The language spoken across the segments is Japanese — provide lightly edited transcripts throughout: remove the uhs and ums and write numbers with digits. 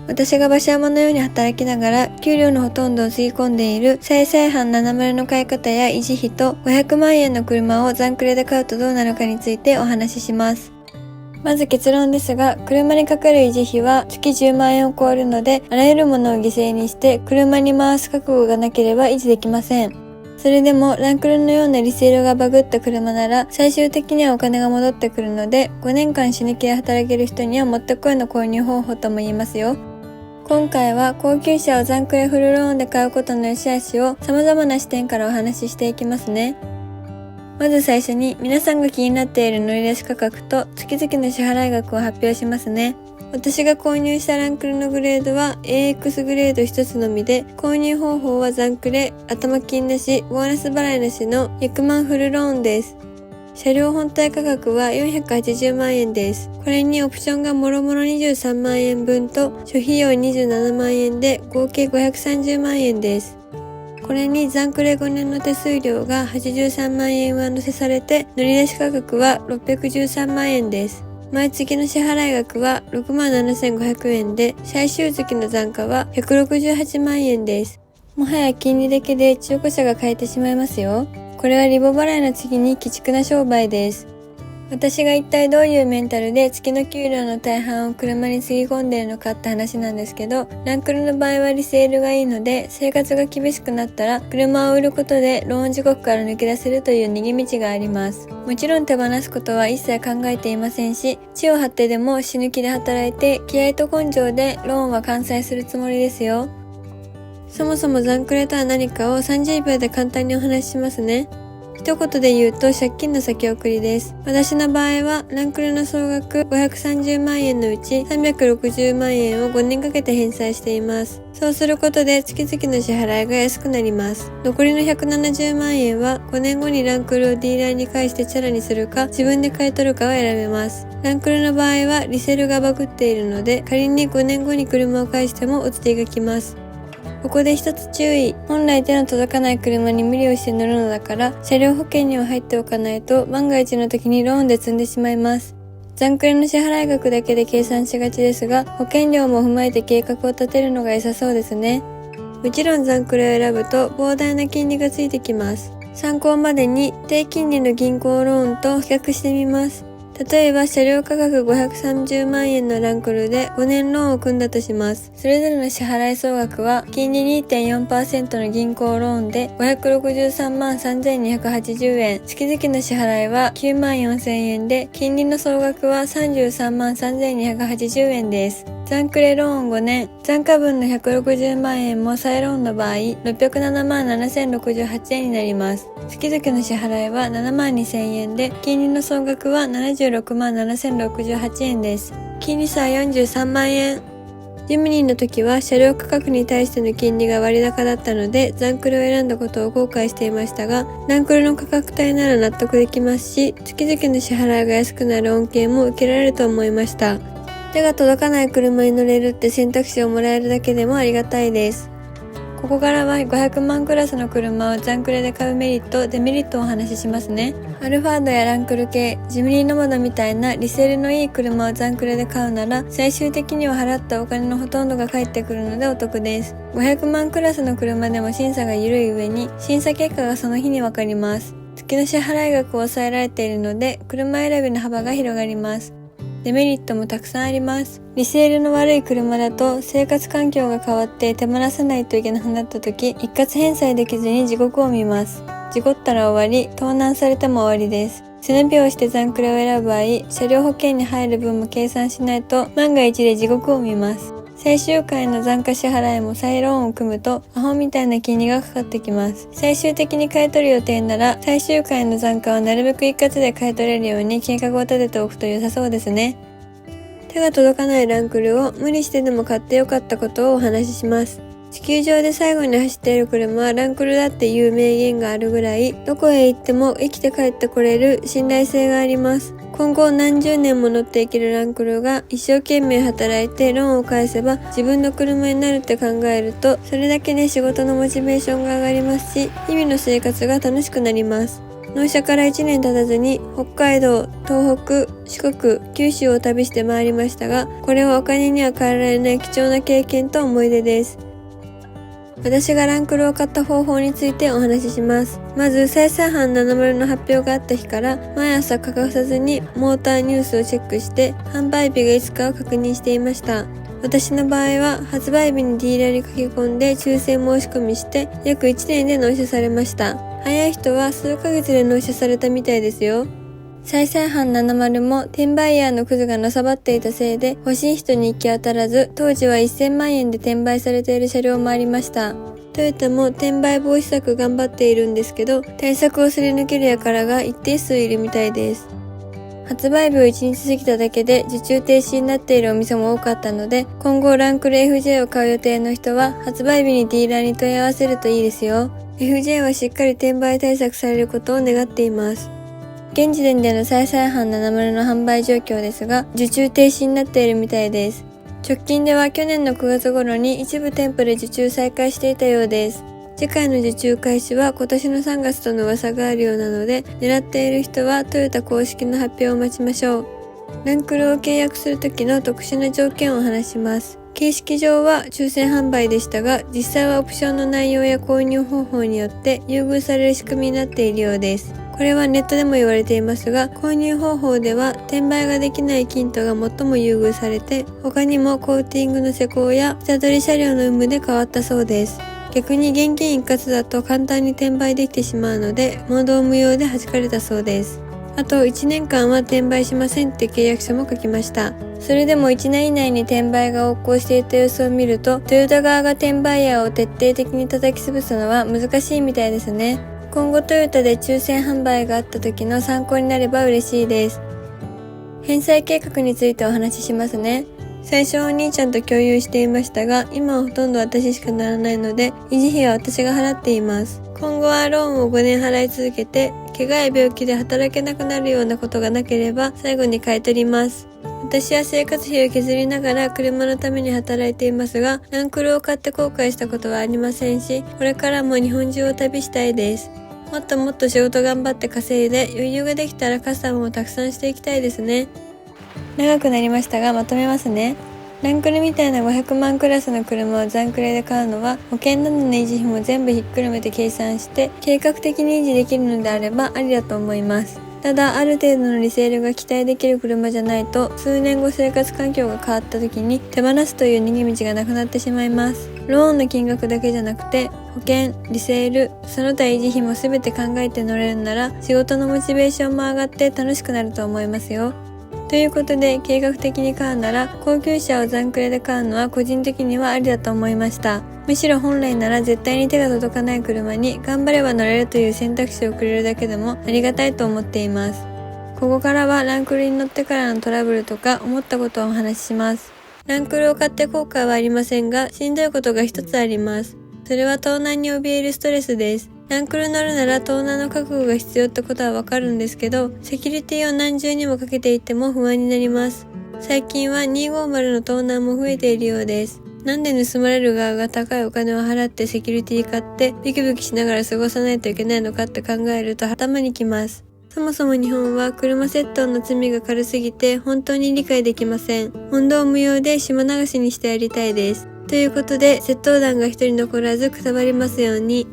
私が馬車馬のように働きながら給料のほとんどをつぎ込んでいる再々販70の買い方や維持費と500万円の車を残クレで買うとどうなるかについてお話しします。まず結論ですが、車にかかる維持費は月10万円を超えるので、あらゆるものを犠牲にして車に回す覚悟がなければ維持できません。それでもランクルのようなリセールがバグった車なら最終的にはお金が戻ってくるので、5年間死ぬ気で働ける人にはもってこいの購入方法とも言えますよ。今回は高級車を残クレフルローンで買うことの良し悪しを様々な視点からお話ししていきますね。まず最初に皆さんが気になっている乗り出し価格と月々の支払い額を発表しますね。私が購入したランクルのグレードは AX グレード一つのみで、購入方法は残クレ、頭金なし、ボーナス払いなしの100万フルローンです。車両本体価格は480万円です。これにオプションがもろもろ23万円分と諸費用27万円で合計530万円です。これに残クレ5年の手数料が83万円上乗せされて乗り出し価格は613万円です。毎月の支払い額は67,500円で最終月の残価は168万円です。もはや金利だけで中古車が買えてしまいますよ。これはリボ払いの次に鬼畜な商売です。私が一体どういうメンタルで月の給料の大半を車につぎ込んでいるのかって話なんですけど、ランクルの場合はリセールがいいので、生活が厳しくなったら車を売ることでローン地獄から抜け出せるという逃げ道があります。もちろん手放すことは一切考えていませんし、血を張ってでも死ぬ気で働いて気合と根性でローンは完済するつもりですよ。そもそも残クレとは何かを30秒で簡単にお話ししますね。一言で言うと借金の先送りです。私の場合はランクルの総額530万円のうち360万円を5年かけて返済しています。そうすることで月々の支払いが安くなります。残りの170万円は5年後にランクルをディーラーに返してチャラにするか自分で買い取るかを選べます。ランクルの場合はリセールがバグっているので、仮に5年後に車を返してもお釣りが来ます。ここで一つ注意。本来手の届かない車に無理をして乗るのだから、車両保険には入っておかないと万が一の時にローンで積んでしまいます。残クレの支払い額だけで計算しがちですが、保険料も踏まえて計画を立てるのが良さそうですね。もちろん残クレを選ぶと膨大な金利がついてきます。参考までに低金利の銀行ローンと比較してみます。例えば車両価格530万円のランクルで5年ローンを組んだとします。それぞれの支払い総額は金利 2.4% の銀行ローンで563万3280円、月々の支払いは9万4000円で金利の総額は33万3280円です。残クレローン5年、残価分の160万円も再ローンの場合607万7068円になります。月々の支払いは7万2000円で金利の総額は76万7068円です。金利差は43万円。ジムニーの時は車両価格に対しての金利が割高だったので残クレを選んだことを後悔していましたが、ランクルの価格帯なら納得できますし、月々の支払いが安くなる恩恵も受けられると思いました。手が届かない車に乗れるって選択肢をもらえるだけでもありがたいです。ここからは500万クラスの車を残クレで買うメリット、デメリットをお話ししますね。アルファードやランクル系、ジムニーノマドみたいなリセールのいい車を残クレで買うなら、最終的には払ったお金のほとんどが返ってくるのでお得です。500万クラスの車でも審査が緩い上に、審査結果がその日にわかります。月の支払い額を抑えられているので、車選びの幅が広がります。デメリットもたくさんあります。リセールの悪い車だと生活環境が変わって手放さないといけなくなった時、一括返済できずに地獄を見ます。事故ったら終わり、盗難されても終わりです。背伸びをして残クレを選ぶ場合、車両保険に入る分も計算しないと万が一で地獄を見ます。最終回の残価支払いも再ローンを組むとアホみたいな金利がかかってきます。最終的に買い取る予定なら最終回の残価はなるべく一括で買い取れるように計画を立てておくと良さそうですね。手が届かないランクルを無理してでも買ってよかったことをお話しします。地球上で最後に走っている車はランクルだっていう名言があるぐらい、どこへ行っても生きて帰ってこれる信頼性があります。今後何十年も乗っていけるランクルが一生懸命働いてローンを返せば自分の車になるって考えると、それだけで仕事のモチベーションが上がりますし、日々の生活が楽しくなります。納車から1年経たずに北海道、東北、四国、九州を旅して回りましたが、これはお金には変えられない貴重な経験と思い出です。私がランクルを買った方法についてお話しします。まず、再生班70の発表があった日から毎朝欠かさずにモーターニュースをチェックして販売日がいつかを確認していました。私の場合は発売日にディーラーに駆け込んで抽選申し込みして約1年で納車されました。早い人は数ヶ月で納車されたみたいですよ。再生班70も転売ヤーのクズがのさばっていたせいで欲しい人に行き当たらず、当時は1000万円で転売されている車両もありました。トヨタも転売防止策頑張っているんですけど、対策をすり抜ける輩が一定数いるみたいです。発売日を1日過ぎただけで受注停止になっているお店も多かったので、今後ランクル FJ を買う予定の人は発売日にディーラーに問い合わせるといいですよ。FJ はしっかり転売対策されることを願っています。現時点での再々販70の販売状況ですが、受注停止になっているみたいです。直近では去年の9月頃に一部店舗で受注再開していたようです。次回の受注開始は今年の3月との噂があるようなので、狙っている人はトヨタ公式の発表を待ちましょう。ランクルを契約する時の特殊な条件をお話します。形式上は抽選販売でしたが、実際はオプションの内容や購入方法によって優遇される仕組みになっているようです。これはネットでも言われていますが、購入方法では転売ができないキントが最も優遇されて、他にもコーティングの施工や下取り車両の有無で変わったそうです。逆に現金一括だと簡単に転売できてしまうので、問答無用で弾かれたそうです。あと1年間は転売しませんって契約書も書きました。それでも1年以内に転売が横行していた様子を見ると、トヨタ側が転売ヤーを徹底的に叩き潰すのは難しいみたいですね。今後トヨタで抽選販売があった時の参考になれば嬉しいです。返済計画についてお話ししますね。最初はお兄ちゃんと共有していましたが、今はほとんど私しかならないので、維持費は私が払っています。今後はローンを5年払い続けて、怪我や病気で働けなくなるようなことがなければ最後に買い取ります。私は生活費を削りながら車のために働いていますが、ランクルを買って後悔したことはありませんし、これからも日本中を旅したいです。もっともっと仕事頑張って稼いで余裕ができたらカスタムをたくさんしていきたいですね。長くなりましたがまとめますね。ランクルみたいな500万クラスの車を残クレで買うのは保険などの維持費も全部ひっくるめて計算して計画的に維持できるのであればありだと思います。ただある程度のリセールが期待できる車じゃないと数年後生活環境が変わった時に手放すという逃げ道がなくなってしまいます。ローンの金額だけじゃなくて保険、リセール、その他維持費も全て考えて乗れるなら仕事のモチベーションも上がって楽しくなると思いますよ。ということで計画的に買うなら高級車を残クレで買うのは個人的にはありだと思いました。むしろ本来なら絶対に手が届かない車に頑張れば乗れるという選択肢をくれるだけでもありがたいと思っています。ここからはランクルに乗ってからのトラブルとか思ったことをお話しします。ランクルを買って後悔はありませんが、しんどいことが一つあります。それは盗難に怯えるストレスです。ランクル乗るなら盗難の覚悟が必要ってことはわかるんですけど、セキュリティを何重にもかけていても不安になります。最近は250の盗難も増えているようです。なんで盗まれる側が高いお金を払ってセキュリティ買ってビクビクしながら過ごさないといけないのかって考えると頭にきます。そもそも日本は車窃盗の罪が軽すぎて本当に理解できません。問答無用で島流しにしてやりたいです。ということで窃盗団が一人残らずくたばりますように。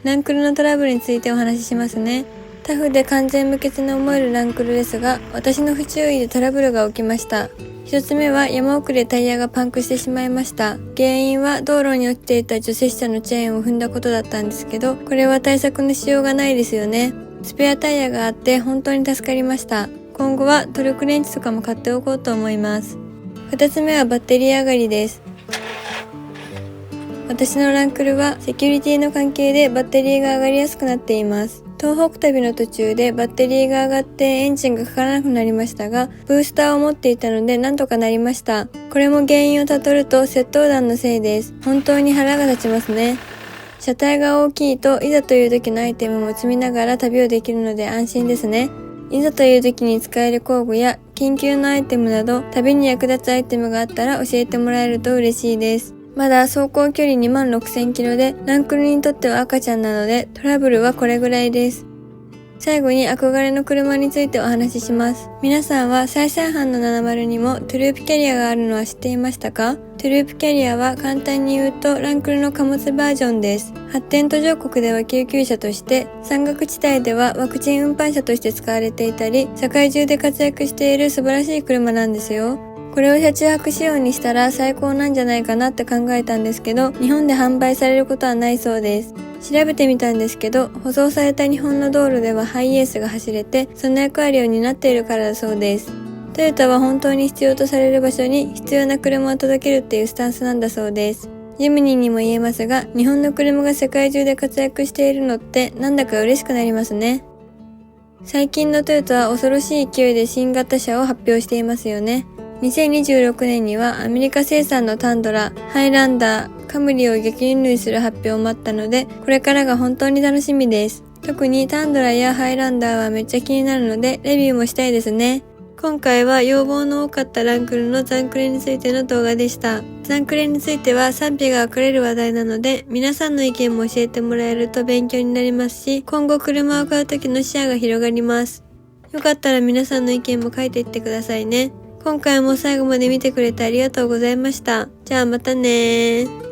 ランクルのトラブルについてお話ししますね。タフで完全無欠に思えるランクルですが、私の不注意でトラブルが起きました。一つ目は山奥でタイヤがパンクしてしまいました。原因は道路に落ちていた除雪車のチェーンを踏んだことだったんですけど、これは対策のしようがないですよね。スペアタイヤがあって本当に助かりました。今後はトルクレンチとかも買っておこうと思います。二つ目はバッテリー上がりです。私のランクルはセキュリティの関係でバッテリーが上がりやすくなっています。東北旅の途中でバッテリーが上がってエンジンがかからなくなりましたが、ブースターを持っていたのでなんとかなりました。これも原因をたどると窃盗団のせいです。本当に腹が立ちますね。車体が大きいといざという時のアイテムも積みながら旅をできるので安心ですね。いざという時に使える工具や緊急のアイテムなど旅に役立つアイテムがあったら教えてもらえると嬉しいです。まだ走行距離26000キロでランクルにとっては赤ちゃんなのでトラブルはこれぐらいです。最後に憧れの車についてお話しします。皆さんは再生班の70にもトゥループキャリアがあるのは知っていましたか？トゥループキャリアは簡単に言うとランクルの貨物バージョンです。発展途上国では救急車として、山岳地帯ではワクチン運搬車として使われていたり、世界中で活躍している素晴らしい車なんですよ。これを車中泊仕様にしたら最高なんじゃないかなって考えたんですけど、日本で販売されることはないそうです。調べてみたんですけど、舗装された日本の道路ではハイエースが走れて、その役割を担っているからだそうです。トヨタは本当に必要とされる場所に必要な車を届けるっていうスタンスなんだそうです。ジムニーにも言えますが、日本の車が世界中で活躍しているのってなんだか嬉しくなりますね。最近のトヨタは恐ろしい勢いで新型車を発表していますよね。2026年にはアメリカ生産のタンドラ、ハイランダー、カムリを激輸入する発表もあったので、これからが本当に楽しみです。特にタンドラやハイランダーはめっちゃ気になるので、レビューもしたいですね。今回は要望の多かったランクルのザンクレについての動画でした。ザンクレについては賛否が分かれる話題なので、皆さんの意見も教えてもらえると勉強になりますし、今後車を買う時の視野が広がります。よかったら皆さんの意見も書いていってくださいね。今回も最後まで見てくれてありがとうございました。じゃあまたねー。